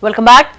Welcome back.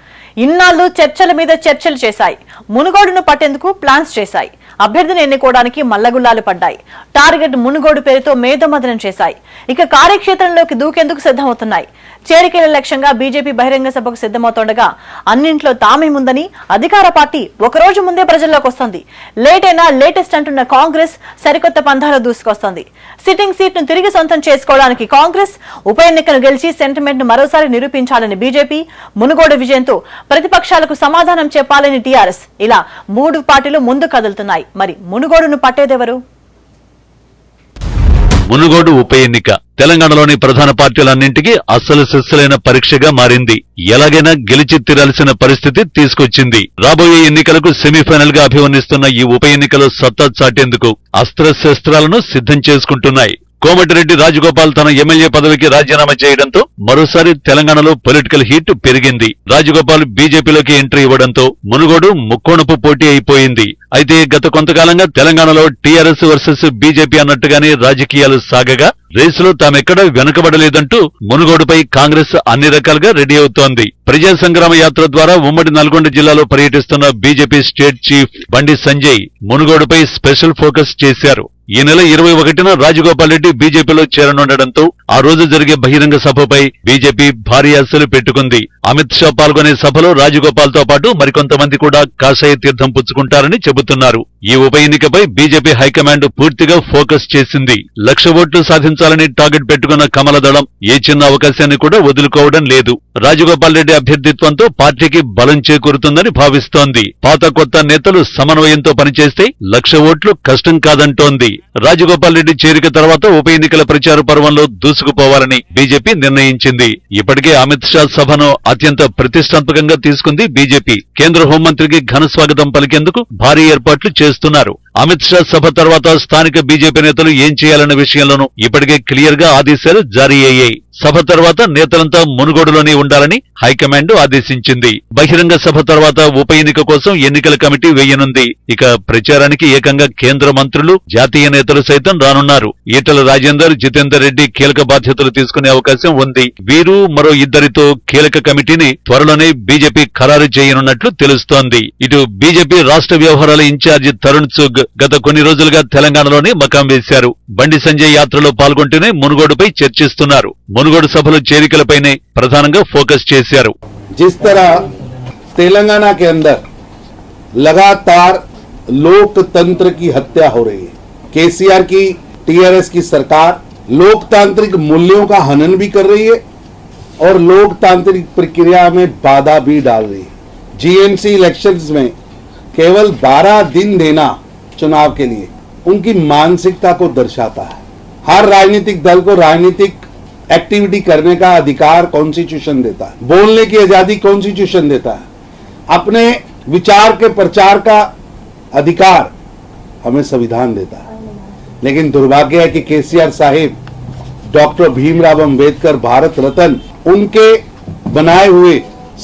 ఇన్నాళ్ళు చర్చల మీద చర్చలు చేశాయి. మునుగోడును పట్టేందుకు ప్లాన్స్ చేశాయి. అభ్యర్థిని ఎన్నుకోవడానికి మల్లగుల్లాలు పడ్డాయి. టార్గెట్ మునుగోడు పేరుతో మేధోమథనం చేశాయి. ఇక కార్యక్షేత్రంలోకి దూకేందుకు సిద్ధమవుతున్నాయి. చేరికల లక్ష్యంగా బీజేపీ బహిరంగ సభకు సిద్ధమవుతుండగా అన్నింట్లో తామే ముందని అధికార పార్టీ ఒకరోజు ముందే ప్రజల్లోకి వస్తుంది. లేట్ అయినా లేటెస్ట్ అంటున్న కాంగ్రెస్ సరికొత్త పంథాలో దూసుకొస్తోంది. సిట్టింగ్ సీట్ ను తిరిగి సొంతం చేసుకోవడానికి కాంగ్రెస్, ఉప ఎన్నికను గెలిచి సెంటిమెంట్ ను మరోసారి నిరూపించాలని బీజేపీ, మునుగోడు విజయంతో ప్రతిపక్షాలకు సమాధానం చెప్పాలని టీఆర్ఎస్, ఇలా మూడు పార్టీలు ముందు కదులుతున్నాయి. మరి మునుగోడును పట్టేదెవరు? మునుగోడు ఉప ఎన్నిక తెలంగాణలోని ప్రధాన పార్టీలన్నింటికీ అస్సలు సిస్సులైన పరీక్షగా మారింది. ఎలాగైనా గెలిచి తీరాల్సిన పరిస్థితి తీసుకొచ్చింది. రాబోయే ఎన్నికలకు సెమీఫైనల్ గా అభివర్ణిస్తున్న ఈ ఉప ఎన్నికలో సత్తా చాటేందుకు అస్త్రశస్త్రాలను సిద్ధం చేసుకుంటున్నాయి. కోమటిరెడ్డి రాజగోపాల్ తన ఎమ్మెల్యే పదవికి రాజీనామా చేయడంతో మరోసారి తెలంగాణలో పొలిటికల్ హీట్ పెరిగింది. రాజగోపాల్ బీజేపీలోకి ఎంట్రీ ఇవ్వడంతో మునుగోడు ముక్కోణపు పోటీ అయిపోయింది. అయితే గత కొంతకాలంగా తెలంగాణలో టీఆర్ఎస్ వర్సెస్ బీజేపీ అన్నట్టుగానే రాజకీయాలు సాగగా రేసులో తామెక్కడా వెనుకబడలేదంటూ మునుగోడుపై కాంగ్రెస్ అన్ని రకాలుగా రెడీ అవుతోంది. ప్రజా సంగ్రామ యాత్ర ద్వారా ఉమ్మడి నల్గొండ జిల్లాలో పర్యటిస్తున్న BJP state chief Bandi Sanjay మునుగోడుపై special focus చేశారు. ఈ నెల 21న రాజగోపాల్ రెడ్డి బీజేపీలో చేరనుండడంతో ఆ రోజు జరిగే బహిరంగ సభపై బీజేపీ భారీ ఆశలు పెట్టుకుంది. అమిత్ షా పాల్గొనే సభలో రాజగోపాల్ తో పాటు మరికొంతమంది కూడా కాషాయ తీర్థం పుచ్చుకుంటారని చెబుతున్నారు. ఈ ఉప ఎన్నికపై బీజేపీ హైకమాండ్ పూర్తిగా ఫోకస్ చేసింది. 1,00,000 ఓట్లు సాధించాలని టార్గెట్ పెట్టుకున్న కమల దళం ఏ చిన్న అవకాశాన్ని కూడా వదులుకోవడం లేదు. రాజగోపాల్ రెడ్డి అభ్యర్థిత్వంతో పార్టీకి బలం చేకూరుతుందని భావిస్తోంది. పాత కొత్త నేతలు సమన్వయంతో పనిచేస్తే 1,00,000 ఓట్లు కష్టం కాదంటోంది. రాజగోపాల్ రెడ్డి చేరిక తర్వాత ఉప ఎన్నికల ప్రచార పర్వంలో దూసుకుపోవాలని బీజేపీ నిర్ణయించింది. ఇప్పటికే అమిత్ షా సభను అత్యంత ప్రతిష్టాత్మకంగా తీసుకుంది బీజేపీ. కేంద్ర హోంమంత్రికి ఘన స్వాగతం పలికేందుకు భారీ ఏర్పాట్లు చేస్తున్నారు. అమిత్ షా సభ తర్వాత స్థానిక బీజేపీ నేతలు ఏం చేయాలన్న విషయంలోనూ ఇప్పటికే క్లియర్ గా ఆదేశాలు జారీ అయ్యాయి. సభ తర్వాత నేతలంతా మునుగోడులోనే ఉండాలని హైకమాండ్ ఆదేశించింది. బహిరంగ సభ తర్వాత ఉప ఎన్నిక కోసం ఎన్నికల కమిటీ వేయనుంది. ఇక ప్రచారానికి ఏకంగా కేంద్ర మంత్రులు, జాతీయ నేతలు సైతం రానున్నారు. ఈటల రాజేందర్, జితేందర్ రెడ్డి కీలక బాధ్యతలు తీసుకునే అవకాశం ఉంది. వీరు మరో ఇద్దరితో కీలక కమిటీని త్వరలోనే బీజేపీ ఖరారు చేయనున్నట్లు తెలుస్తోంది. ఇటు బీజేపీ రాష్ట్ర వ్యవహారాల ఇన్ఛార్జి తరుణ్ చుగ్ గత కొన్ని రోజులుగా తెలంగాణలోనే మకాం వేశారు. బండి సంజయ్ యాత్రలో పాల్గొంటూనే మునుగోడుపై చర్చిస్తున్నారు. మునుగోడు సభలో చేరికలపైనే ప్రధానంగా ఫోకస్ చేశారు. जिस तरह तेलंगाना के अंदर लगातार लोकतंत्र की हत्या हो रही है, केसीआर की टीआरएस की सरकार लोकतांत्रिक मूल्यों का हनन भी कर रही है और लोकतांत्रिक प्रक्रिया में बाधा भी डाल रही है। जीएमसी इलेक्शंस में केवल 12 दिन देना चुनाव के लिए उनकी मानसिकता को दर्शाता है। हर राजनीतिक दल को राजनीतिक एक्टिविटी करने का अधिकार कॉन्स्टिट्यूशन देता है, बोलने की आजादी कॉन्स्टिट्यूशन देता है, अपने विचार के प्रचार का अधिकार हमें संविधान देता है। लेकिन दुर्भाग्य है कि केसीआर साहिब डॉक्टर भीमराव अंबेडकर भारत रत्न उनके बनाए हुए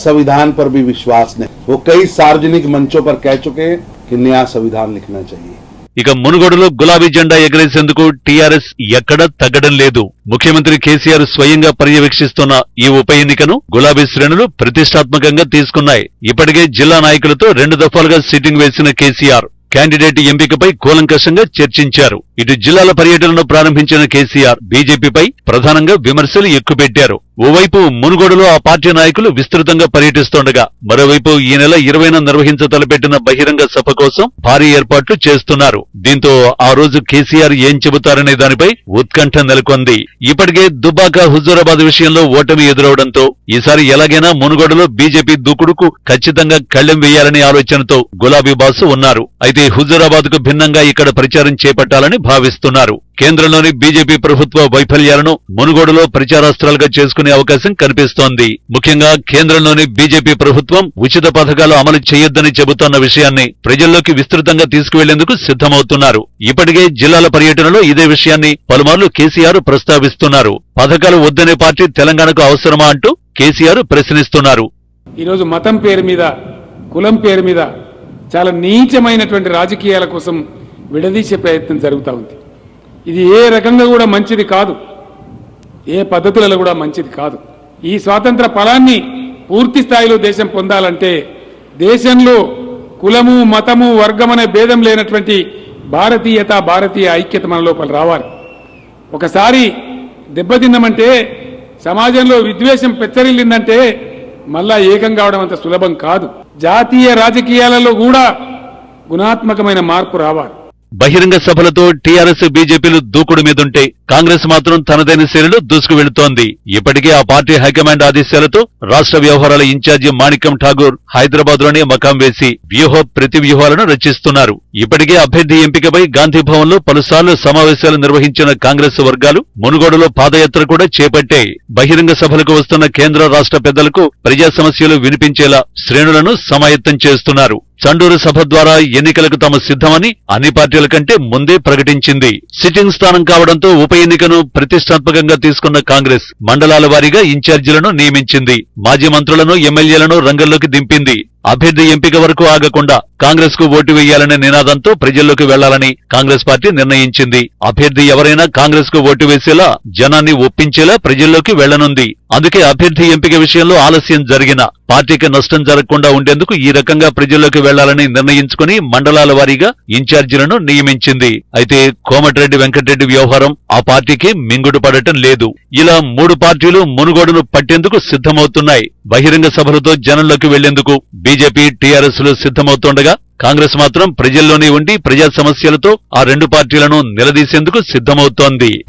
संविधान पर भी विश्वास नहीं। वो कई सार्वजनिक मंचों पर कह चुके हैं कि नया संविधान लिखना चाहिए। ఇక మునుగోడులో గులాబీ జెండా ఎగరేసేందుకు టీఆర్ఎస్ ఎక్కడా తగ్గడం లేదు. ముఖ్యమంత్రి కేసీఆర్ స్వయంగా పర్యవేక్షిస్తున్న ఈ ఉప ఎన్నికను గులాబీ శ్రేణులు ప్రతిష్టాత్మకంగా తీసుకున్నాయి. ఇప్పటికే జిల్లా నాయకులతో 2 దఫాలుగా సిట్టింగ్ వేసిన కేసీఆర్ క్యాండిడేట్ ఎంపికపై కూలంకషంగా చర్చించారు. ఇటు జిల్లాల పర్యటనను ప్రారంభించిన కేసీఆర్ బీజేపీపై ప్రధానంగా విమర్శలు ఎక్కుపెట్టారు. ఓవైపు మునుగోడులో ఆ పార్టీ నాయకులు విస్తృతంగా పర్యటిస్తుండగా మరోవైపు ఈ నెల 20న నిర్వహించతలపెట్టిన బహిరంగ సభ కోసం భారీ ఏర్పాట్లు చేస్తున్నారు. దీంతో ఆ రోజు కేసీఆర్ ఏం చెబుతారనే దానిపై ఉత్కంఠ నెలకొంది. ఇప్పటికే దుబ్బాక, హుజూరాబాద్ విషయంలో ఓటమి ఎదురవడంతో ఈసారి ఎలాగైనా మునుగోడులో బీజేపీ దూకుడుకు ఖచ్చితంగా కళ్లెం వేయాలనే ఆలోచనతో గులాబీ బాసు ఉన్నారు. అయితే హుజూరాబాద్ కు భిన్నంగా ఇక్కడ ప్రచారం చేపట్టాలని భావిస్తున్నారు. కేంద్రంలోని బీజేపీ ప్రభుత్వ వైఫల్యాలను మునుగోడులో ప్రచారాస్త్రాలుగా చేసుకునే అవకాశం కనిపిస్తోంది. ముఖ్యంగా కేంద్రంలోని బీజేపీ ప్రభుత్వం ఉచిత పథకాలు అమలు చేయొద్దని చెబుతోన్న విషయాన్ని ప్రజల్లోకి విస్తృతంగా తీసుకువెళ్లేందుకు సిద్ధమవుతున్నారు. ఇప్పటికే జిల్లాల పర్యటనలో ఇదే విషయాన్ని పలుమార్లు కేసీఆర్ ప్రస్తావిస్తున్నారు. పథకాలు వద్దనే పార్టీ తెలంగాణకు అవసరమా అంటూ కేసీఆర్ ప్రశ్నిస్తున్నారు. ఈరోజు మతం పేరు మీద, కులం పేరు మీద చాలా నీచమైనటువంటి రాజకీయాల కోసం విడదీసే ప్రయత్నం జరుగుతూ ఉంది. ఇది ఏ రకంగా కూడా మంచిది కాదు, ఏ పద్ధతులలో కూడా మంచిది కాదు. ఈ స్వాతంత్ర ఫలాన్ని పూర్తి స్థాయిలో దేశం పొందాలంటే దేశంలో కులము మతము వర్గం అనే భేదం లేనటువంటి భారతీయత భారతీయ ఐక్యత మన లోపల రావాలి. ఒకసారి దెబ్బతిన్నామంటే సమాజంలో విద్వేషం పెచ్చరిల్లిందంటే మళ్ళా ఏకం కావడం అంత సులభం కాదు. జాతీయ రాజకీయాలలో కూడా గుణాత్మకమైన మార్పు రావాలి. బహిరంగ సభలతో టీఆర్ఎస్ బీజేపీలు దూకుడు మీదుంటే కాంగ్రెస్ మాత్రం తనదైన శైలిలో దూసుకు వెళుతోంది. ఇప్పటికే ఆ పార్టీ హైకమాండ్ ఆదేశాలతో రాష్ట్ర వ్యవహారాల ఇన్ఛార్జి మాణిక్యం ఠాగూర్ హైదరాబాద్ లోనే మకాం వేసి ప్రతివ్యూహాలను రచిస్తున్నారు. ఇప్పటికే అభ్యర్థి ఎంపికపై గాంధీ భవన్ లో పలుసార్లు సమావేశాలు నిర్వహించిన కాంగ్రెస్ వర్గాలు మునుగోడులో పాదయాత్ర కూడా చేపట్టే బహిరంగ సభలకు వస్తున్న కేంద్ర రాష్ట్ర పెద్దలకు ప్రజా సమస్యలు వినిపించేలా శ్రేణులను సమాయత్తం చేస్తున్నారు. చండూరు సభ ద్వారా ఎన్నికలకు తాము సిద్ధమని అన్ని పార్టీల కంటే ముందే ప్రకటించింది. సిట్టింగ్ స్థానం కావడంతో ఉప ఎన్నికను ప్రతిష్టాత్మకంగా తీసుకున్న కాంగ్రెస్ మండలాల వారీగా ఇన్ఛార్జీలను నియమించింది. మాజీ మంత్రులను ఎమ్మెల్యేలను రంగంలోకి దింపింది. అభ్యర్థి ఎంపిక వరకు ఆగకుండా కాంగ్రెస్ కు ఓటు వేయాలనే నినాదంతో ప్రజల్లోకి వెళ్లాలని కాంగ్రెస్ పార్టీ నిర్ణయించింది. అభ్యర్థి ఎవరైనా కాంగ్రెస్ కు ఓటు వేసేలా జనాన్ని ఒప్పించేలా ప్రజల్లోకి వెళ్లనుంది. అందుకే అభ్యర్థి ఎంపిక విషయంలో ఆలస్యం జరిగినా పార్టీకి నష్టం జరగకుండా ఉండేందుకు ఈ రకంగా ప్రజల్లోకి వెళ్లాలని నిర్ణయించుకుని మండలాల వారీగా ఇన్ఛార్జీలను నియమించింది. అయితే కోమటిరెడ్డి వెంకటరెడ్డి వ్యవహారం ఆ పార్టీకి మింగుడు పడటం లేదు. ఇలా 3 పార్టీలు మునుగోడును పట్టేందుకు సిద్ధమవుతున్నాయి. బహిరంగ సభలతో జనంలోకి వెళ్లేందుకు బీజేపీ టీఆర్ఎస్ లు సిద్ధమవుతుండగా కాంగ్రెస్ మాత్రం ప్రజల్లోనే ఉండి ప్రజా సమస్యలతో ఆ 2 పార్టీలను నిలదీసేందుకు సిద్ధమవుతోంది.